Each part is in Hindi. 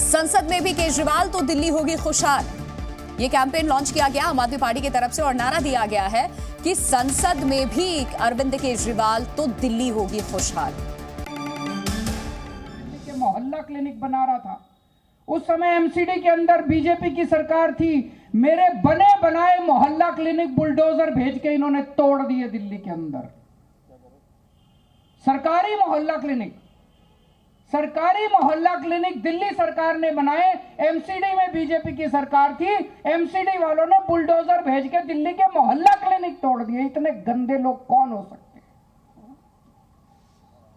संसद में भी केजरीवाल तो दिल्ली होगी खुशहाल। ये कैंपेन लॉन्च किया गया आम आदमी पार्टी की तरफ से और नारा दिया गया है कि संसद में भी अरविंद केजरीवाल तो दिल्ली होगी खुशहाल। मोहल्ला क्लिनिक बना रहा था उस समय एमसीडी के अंदर बीजेपी की सरकार थी। मेरे बने बनाए मोहल्ला क्लिनिक बुलडोजर भेज के इन्होंने तोड़ दिए दिल्ली के अंदर। सरकारी मोहल्ला क्लिनिक दिल्ली सरकार ने बनाए। एमसीडी में बीजेपी की सरकार थी, एमसीडी वालों ने बुलडोजर भेज के दिल्ली के मोहल्ला क्लिनिक तोड़ दिए। इतने गंदे लोग कौन हो सकते हैं?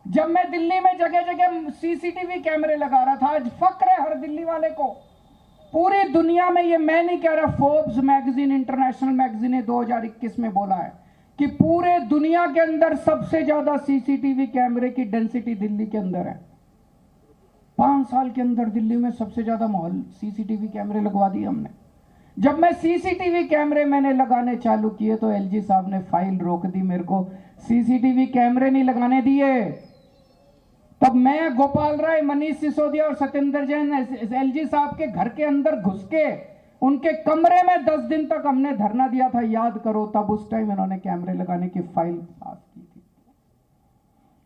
जब मैं दिल्ली में जगह जगह सीसीटीवी कैमरे लगा रहा था, आज फक्र है हर दिल्ली वाले को। पूरी दुनिया में, ये मैं नहीं कह रहा, फोर्ब्स मैगजीन, इंटरनेशनल मैगजीन ने 2021 में बोला है कि पूरे दुनिया के अंदर सबसे ज्यादा सीसीटीवी कैमरे की डेंसिटी दिल्ली के अंदर है। 5 साल के अंदर दिल्ली में सबसे ज्यादा सीसीटीवी कैमरे लगवा दिए हमने। जब मैं सीसीटीवी कैमरे मैंने लगाने चालू किए तो एलजी साहब ने फाइल रोक दी, मेरे को सीसीटीवी कैमरे नहीं लगाने दिए। तब मैं, गोपाल राय, मनीष सिसोदिया और सत्येंद्र जैन एलजी साहब के घर के अंदर घुस के उनके कमरे में 10 दिन तक हमने धरना दिया था, याद करो। तब उस टाइम इन्होंने कैमरे लगाने की फाइल पास की थी।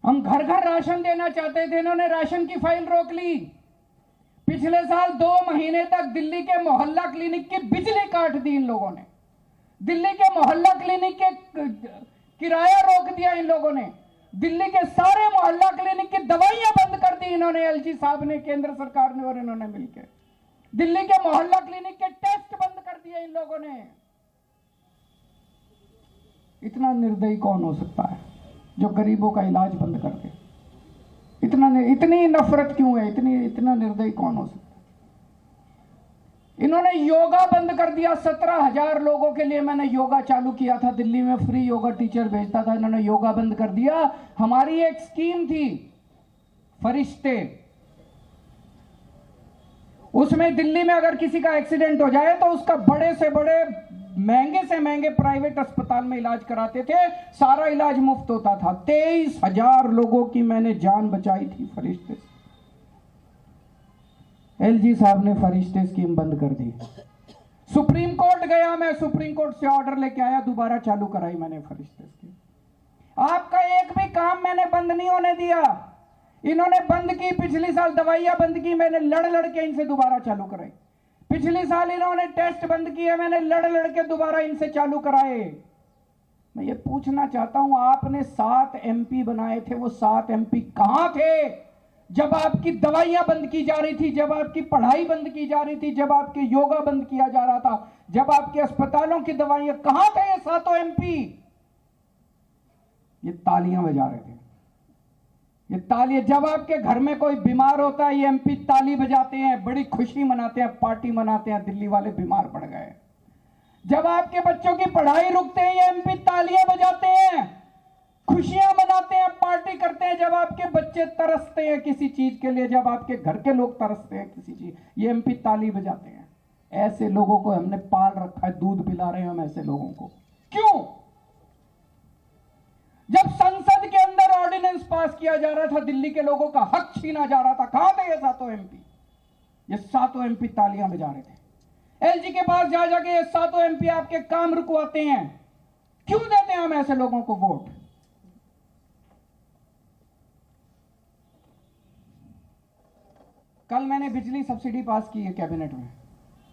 हम घर घर राशन देना चाहते थे, इन्होंने राशन की फाइल रोक ली। पिछले साल 2 महीने तक दिल्ली के मोहल्ला क्लिनिक की बिजली काट दी इन लोगों ने। दिल्ली के मोहल्ला क्लिनिक के किराया रोक दिया इन लोगों ने। दिल्ली के सारे मोहल्ला क्लिनिक की दवाइयां बंद कर दी इन्होंने, एलजी साहब ने, केंद्र सरकार ने और इन्होंने मिलकर। दिल्ली के मोहल्ला क्लिनिक के टेस्ट बंद कर दिए इन लोगों ने। इतना निर्दयी कौन हो सकता है जो गरीबों का इलाज बंद कर दे? इतनी नफरत क्यों है? इतना निर्दयी कौन हो सकता है? इन्होंने योगा बंद कर दिया। 17,000 लोगों के लिए मैंने योगा चालू किया था दिल्ली में, फ्री योगा टीचर भेजता था, इन्होंने योगा बंद कर दिया। हमारी एक स्कीम थी फरिश्ते, उसमें दिल्ली में अगर किसी का एक्सीडेंट हो जाए तो उसका बड़े से बड़े, महंगे से महंगे प्राइवेट अस्पताल में इलाज कराते थे, सारा इलाज मुफ्त होता था। 23,000 लोगों की मैंने जान बचाई थी फरिश्ते से। एलजी साहब ने फरिश्ते स्कीम बंद कर दी। सुप्रीम कोर्ट गया मैं, सुप्रीम कोर्ट से ऑर्डर लेके आया, दोबारा चालू कराई मैंने फरिश्ते स्कीम। आपका एक भी काम मैंने बंद नहीं होने दिया। इन्होंने बंद की, पिछली साल दवाइयां बंद की, मैंने लड़ लड़ के इनसे दोबारा चालू कराई। पिछली साल इन्होंने टेस्ट बंद किए, मैंने लड़ लड़ के दोबारा इनसे चालू कराए। मैं ये पूछना चाहता हूं, आपने 7 एमपी बनाए थे, वो 7 एमपी कहां थे जब आपकी दवाइयां बंद की जा रही थी, जब आपकी पढ़ाई बंद की जा रही थी, जब आपके योगा बंद किया जा रहा था, जब आपके अस्पतालों की दवाइयां? कहां थे ये 7 एमपी? ये तालियां बजा रहे थे, ये तालियां। जब आपके घर में कोई बीमार होता है, ये एमपी ताली बजाते हैं, बड़ी खुशी मनाते हैं, पार्टी मनाते हैं, दिल्ली वाले बीमार पड़ गए। जब आपके बच्चों की पढ़ाई रुकते हैं, ये एमपी तालियां बजाते हैं, खुशियां मनाते हैं, पार्टी करते हैं। जब आपके बच्चे तरसते हैं किसी चीज के लिए, जब आपके घर के लोग तरसते हैं किसी चीज, ये एमपी ताली बजाते हैं। ऐसे लोगों को हमने पाल रखा है, दूध पिला रहे हैं हम ऐसे लोगों को। क्यों? जब संसद के अंदर ऑर्डिनेंस पास किया जा रहा था, दिल्ली के लोगों का हक छीना जा रहा था, कहां थे ये 7 एमपी? ये 7 एमपी तालियां बजा रहे थे। एलजी के पास जा जाके ये 7 एमपी आपके काम रुकवाते हैं। क्यों देते हैं हम ऐसे लोगों को वोट? कल मैंने बिजली सब्सिडी पास की है कैबिनेट में,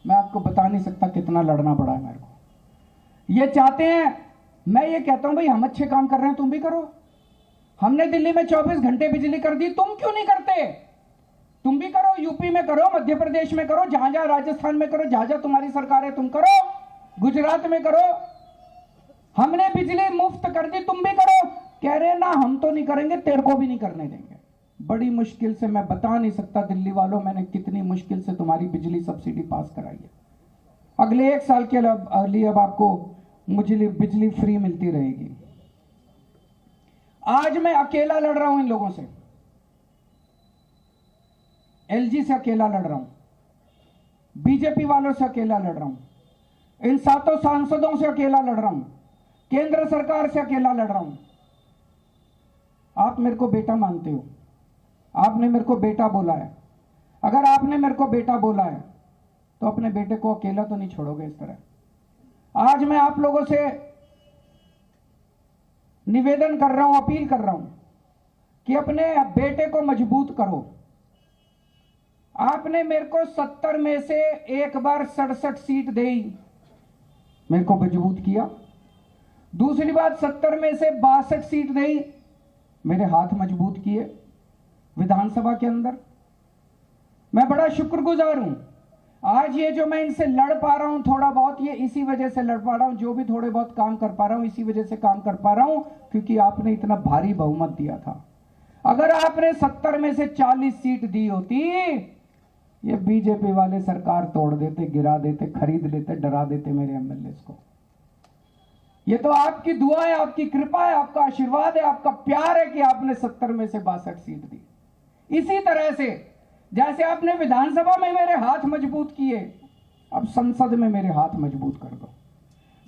मैं आपको बता नहीं सकता कितना लड़ना पड़ा है मेरे को। ये चाहते हैं, मैं ये कहता हूं भाई हम अच्छे काम कर रहे हैं, तुम भी करो। हमने दिल्ली में 24 घंटे बिजली कर दी, तुम क्यों नहीं करते? तुम भी करो, यूपी में करो, मध्य प्रदेश में करो, जहां जहां, राजस्थान में करो, जहां जहां तुम्हारी सरकार है तुम करो, गुजरात में करो। हमने बिजली मुफ्त कर दी, तुम भी करो। कह रहे ना हम तो नहीं करेंगे, तेरे को भी नहीं करने देंगे। बड़ी मुश्किल से, मैं बता नहीं सकता दिल्ली वालों, मैंने कितनी मुश्किल से तुम्हारी बिजली सब्सिडी पास कराई है। अगले 1 साल के लिए अब आपको मुझे बिजली फ्री मिलती रहेगी। आज मैं अकेला लड़ रहा हूं इन लोगों से, एलजी से अकेला लड़ रहा हूं, बीजेपी वालों से अकेला लड़ रहा हूं, इन 7 सांसदों से अकेला लड़ रहा हूं, केंद्र सरकार से अकेला लड़ रहा हूं। आप मेरे को बेटा मानते हो, आपने मेरे को बेटा बोला है, अगर आपने मेरे को बेटा बोला है तो अपने बेटे को अकेला तो नहीं छोड़ोगे इस तरह। आज मैं आप लोगों से निवेदन कर रहा हूं, अपील कर रहा हूं कि अपने बेटे को मजबूत करो। आपने मेरे को 70 में से एक बार 67 सीट दी, मेरे को मजबूत किया। दूसरी बात 70 में से 62 सीट दी, मेरे हाथ मजबूत किए विधानसभा के अंदर। मैं बड़ा शुक्रगुजार हूं। आज ये जो मैं इनसे लड़ पा रहा हूं थोड़ा बहुत, ये इसी वजह से लड़ पा रहा हूं। जो भी थोड़े बहुत काम कर पा रहा हूं इसी वजह से काम कर पा रहा हूं, क्योंकि आपने इतना भारी बहुमत दिया था। अगर आपने 70 में से 40 सीट दी होती, ये बीजेपी वाले सरकार तोड़ देते, गिरा देते, खरीद लेते, डरा देते मेरे एमएलए को। ये तो आपकी दुआ है, आपकी कृपा है, आपका आशीर्वाद है, आपका प्यार है कि आपने 70 में से 62 सीट दी। इसी तरह से जैसे आपने विधानसभा में मेरे हाथ मजबूत किए, अब संसद में मेरे हाथ मजबूत कर दो।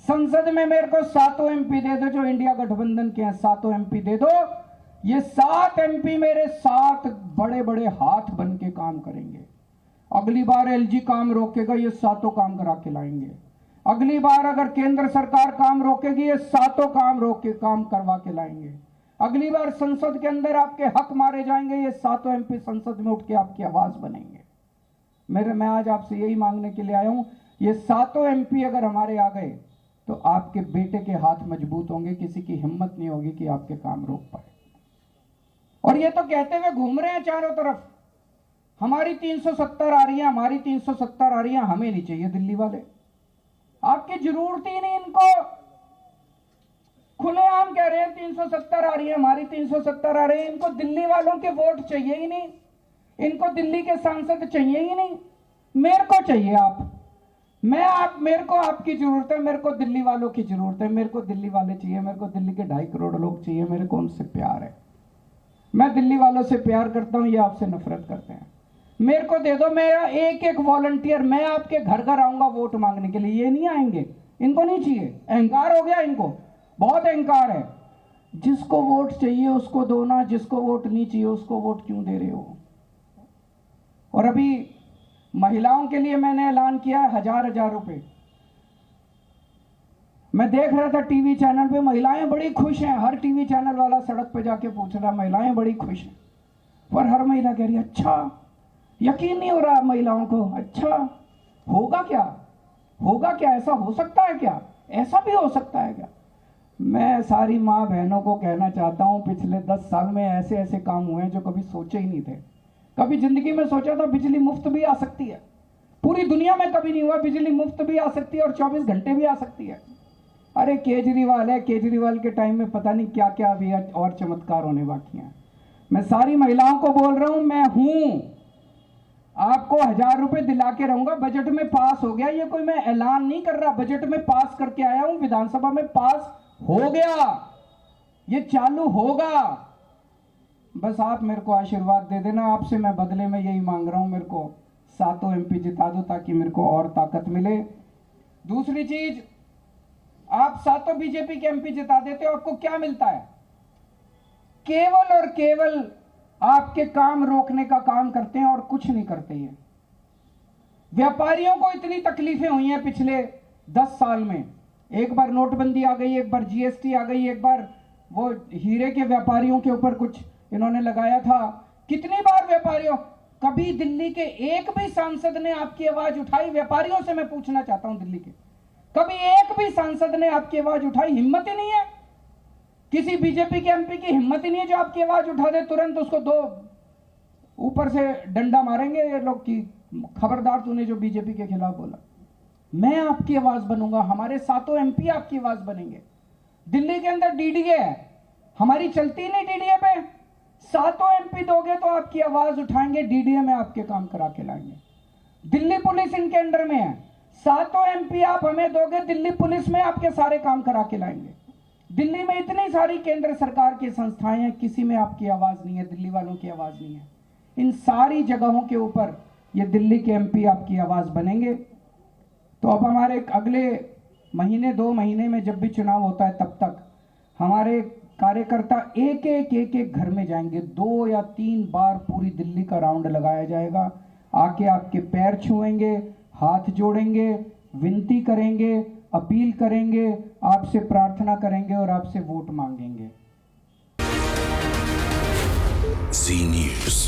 संसद में मेरे को 7 एमपी दे दो, जो इंडिया गठबंधन के हैं 7 एमपी दे दो। ये 7 एमपी मेरे 7 बड़े बड़े हाथ बन के काम करेंगे। अगली बार एलजी काम रोकेगा, ये 7 काम करा के लाएंगे। अगली बार अगर केंद्र सरकार काम रोकेगी, ये 7 काम रोक के काम करवा के लाएंगे। अगली बार संसद के अंदर आपके हक मारे जाएंगे, ये 7 एमपी संसद में उठ के आपकी आवाज बनेंगे। मैं आज आपसे यही मांगने के लिए आया हूं, ये 7 एमपी अगर हमारे आ गए तो आपके बेटे के हाथ मजबूत होंगे, किसी की हिम्मत नहीं होगी कि आपके काम रोक पाए। और ये तो कहते हुए घूम रहे हैं चारों तरफ, हमारी 370 आ रही है, हमारी 370 आ रही है, हमें नहीं चाहिए दिल्ली वाले। आपकी जरूरत ही नहीं इनको। खुलेआम कह रहे हैं 370 आ रही है, हमारी 370 आ रही है। इनको दिल्ली वालों के वोट चाहिए ही नहीं, इनको दिल्ली के सांसद चाहिए ही नहीं। मेरे को चाहिए आप, मेरे को आपकी जरूरत है, मेरे को दिल्ली वालों की जरूरत है, मेरे को दिल्ली वाले चाहिए, मेरे को दिल्ली के 2.5 करोड़ लोग चाहिए, मेरे को उनसे प्यार है। मैं दिल्ली वालों से प्यार करता हूं, ये आपसे नफरत करते हैं। मेरे को दे दो, मेरा एक एक वॉलंटियर, मैं आपके घर घर आऊंगा वोट मांगने के लिए। ये नहीं आएंगे, इनको नहीं चाहिए। अहंकार हो गया इनको, बहुत अहंकार है। जिसको वोट चाहिए उसको दो ना, जिसको वोट नहीं चाहिए उसको वोट क्यों दे रहे हो। और अभी महिलाओं के लिए मैंने ऐलान किया है 1000 रुपए। मैं देख रहा था टीवी चैनल पे, महिलाएं बड़ी खुश हैं। हर टीवी चैनल वाला सड़क पे जाके पूछ रहा, महिलाएं बड़ी खुश हैं। पर हर महिला कह रही अच्छा, यकीन नहीं हो रहा महिलाओं को। अच्छा होगा क्या, होगा क्या, ऐसा हो सकता है क्या, ऐसा भी हो सकता है क्या। मैं सारी माँ बहनों को कहना चाहता हूँ, पिछले 10 साल में ऐसे ऐसे काम हुए हैं जो कभी सोचे ही नहीं थे। कभी जिंदगी में सोचा था बिजली मुफ्त भी आ सकती है, पूरी दुनिया में कभी नहीं हुआ। बिजली मुफ्त भी आ सकती है और 24 घंटे भी आ सकती है। अरे केजरीवाल है, केजरीवाल के टाइम में पता नहीं क्या क्या अभी और चमत्कार होने बाकी हैं। मैं सारी महिलाओं को बोल रहा हूं, मैं हूं, आपको 1000 रुपए दिला के रहूंगा। बजट में पास हो गया, ये कोई मैं ऐलान नहीं कर रहा, बजट में पास करके आया हूं, विधानसभा में पास हो गया, ये चालू होगा। बस आप मेरे को आशीर्वाद दे देना। आपसे मैं बदले में यही मांग रहा हूं, मेरे को 7 एमपी जिता दो ताकि मेरे को और ताकत मिले। दूसरी चीज, आप 7 बीजेपी के एमपी जिता देते हो, आपको क्या मिलता है। केवल और केवल आपके काम रोकने का काम करते हैं और कुछ नहीं करते हैं। व्यापारियों को इतनी तकलीफें हुई हैं पिछले 10 साल में। एक बार नोटबंदी आ गई, एक बार जीएसटी आ गई, एक बार वो हीरे के व्यापारियों के ऊपर कुछ इन्होंने लगाया था। कितनी बार व्यापारियों, कभी दिल्ली के एक भी सांसद ने आपकी आवाज उठाई। व्यापारियों से मैं पूछना चाहता हूं, दिल्ली के कभी एक भी सांसद ने आपकी आवाज उठाई। हिम्मत ही नहीं है, किसी बीजेपी के एमपी की हिम्मत ही नहीं है जो आपकी आवाज उठा दे। तुरंत उसको 2 ऊपर से डंडा मारेंगे ये लोग की, खबरदार तूने जो बीजेपी के खिलाफ बोला। मैं आपकी आवाज बनूंगा, हमारे 7 एमपी आपकी आवाज बनेंगे। दिल्ली के अंदर डीडीए है, हमारी चलती नहीं डीडीए पे। 7 एमपी दोगे तो आपकी आवाज उठाएंगे, डीडीए में आपके काम करा के लाएंगे। दिल्ली पुलिस इनके अंडर में है, 7 एमपी आप हमें दोगे, दिल्ली पुलिस में आपके सारे काम करा के लाएंगे। दिल्ली में इतनी सारी केंद्र सरकार की संस्थाएं हैं, किसी में आपकी आवाज नहीं है, दिल्ली वालों की आवाज नहीं है। इन सारी जगहों के ऊपर ये दिल्ली के एमपी आपकी आवाज बनेंगे। तो अब हमारे अगले महीने 2 महीने में जब भी चुनाव होता है, तब तक हमारे कार्यकर्ता एक एक घर में जाएंगे। 2 या 3 बार पूरी दिल्ली का राउंड लगाया जाएगा। आके आपके पैर छुएंगे, हाथ जोड़ेंगे, विनती करेंगे, अपील करेंगे, आपसे प्रार्थना करेंगे और आपसे वोट मांगेंगे। जी न्यूज़।